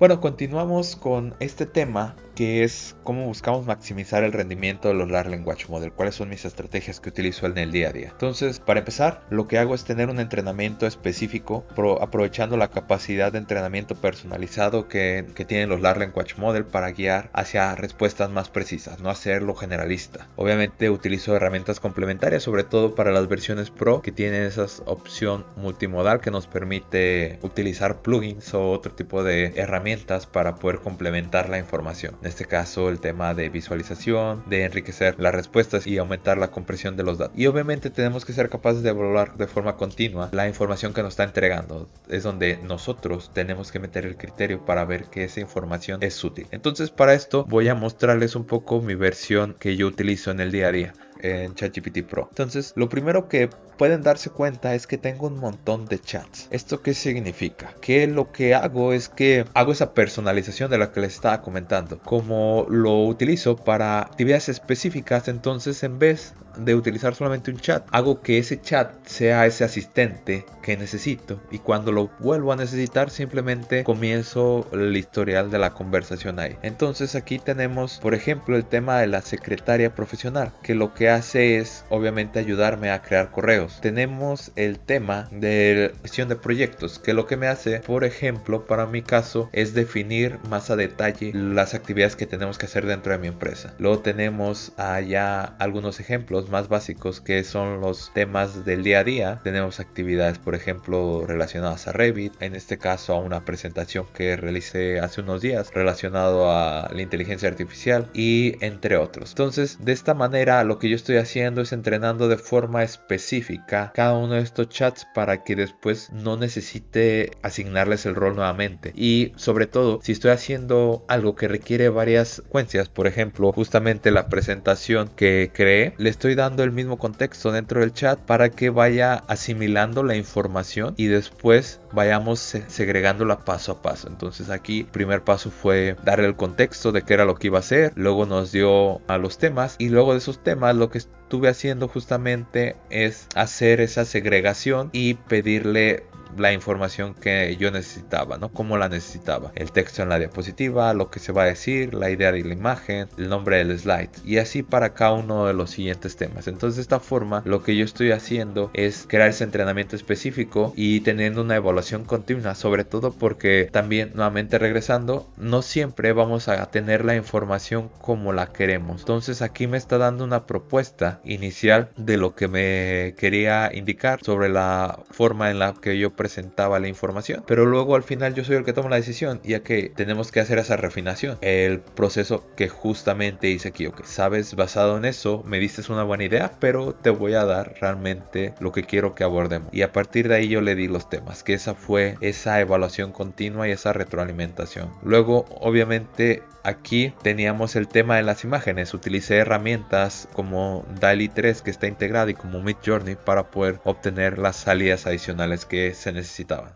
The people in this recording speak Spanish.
Bueno, continuamos con este tema que es cómo buscamos maximizar el rendimiento de los Large Language Model, cuáles son mis estrategias que utilizo en el día a día. Entonces, para empezar, lo que hago es tener un entrenamiento específico, aprovechando la capacidad de entrenamiento personalizado que tienen los Large Language Model para guiar hacia respuestas más precisas, no hacerlo generalista. Obviamente utilizo herramientas complementarias, sobre todo para las versiones Pro, que tienen esa opción multimodal que nos permite utilizar plugins o otro tipo de herramientas para poder complementar la información. En este caso, el tema de visualización, de enriquecer las respuestas y aumentar la compresión de los datos. Y obviamente tenemos que ser capaces de evaluar de forma continua la información que nos está entregando. Es donde nosotros tenemos que meter el criterio para ver que esa información es útil. Entonces, para esto voy a mostrarles un poco mi versión que yo utilizo en el día a día en ChatGPT Pro. Entonces, lo primero que pueden darse cuenta es que tengo un montón de chats. ¿Esto qué significa? Que lo que hago es que hago esa personalización de la que les estaba comentando. Como lo utilizo para actividades específicas, entonces en vez de utilizar solamente un chat, hago que ese chat sea ese asistente que necesito, y cuando lo vuelvo a necesitar simplemente comienzo el historial de la conversación ahí. Entonces aquí tenemos, por ejemplo, el tema de la secretaria profesional, que lo que hace es obviamente ayudarme a crear correos. Tenemos el tema de gestión de proyectos, que lo que me hace, por ejemplo, para mi caso, es definir más a detalle las actividades que tenemos que hacer dentro de mi empresa. Luego tenemos allá algunos ejemplos más básicos, que son los temas del día a día. Tenemos actividades, por ejemplo, relacionadas a Revit, en este caso a una presentación que realicé hace unos días relacionado a la inteligencia artificial, y entre otros. Entonces, de esta manera lo que yo estoy haciendo es entrenando de forma específica cada uno de estos chats para que después no necesite asignarles el rol nuevamente. Y sobre todo, si estoy haciendo algo que requiere varias secuencias, por ejemplo, justamente la presentación que creé, le estoy dando el mismo contexto dentro del chat para que vaya asimilando la información y después vayamos segregándola paso a paso. Entonces aquí el primer paso fue darle el contexto de qué era lo que iba a hacer, luego nos dio a los temas, y luego de esos temas lo que estuve haciendo justamente es hacer esa segregación y pedirle la información que yo necesitaba, ¿no? Cómo la necesitaba. El texto en la diapositiva, lo que se va a decir, la idea de la imagen, el nombre del slide, y así para cada uno de los siguientes temas. Entonces, de esta forma, lo que yo estoy haciendo es crear ese entrenamiento específico y teniendo una evaluación continua, sobre todo porque también, nuevamente regresando, no siempre vamos a tener la información como la queremos. Entonces, aquí me está dando una propuesta inicial de lo que me quería indicar sobre la forma en la que yo presentaba la información, pero luego al final yo soy el que toma la decisión, ya que tenemos que hacer esa refinación, el proceso que justamente hice aquí. Ok, sabes, basado en eso me diste una buena idea, pero te voy a dar realmente lo que quiero que abordemos, y a partir de ahí yo le di los temas, que esa fue esa evaluación continua y esa retroalimentación. Luego obviamente aquí teníamos el tema de las imágenes. Utilicé herramientas como DALL-E 3 que está integrada y como Midjourney para poder obtener las salidas adicionales que se necesitaban.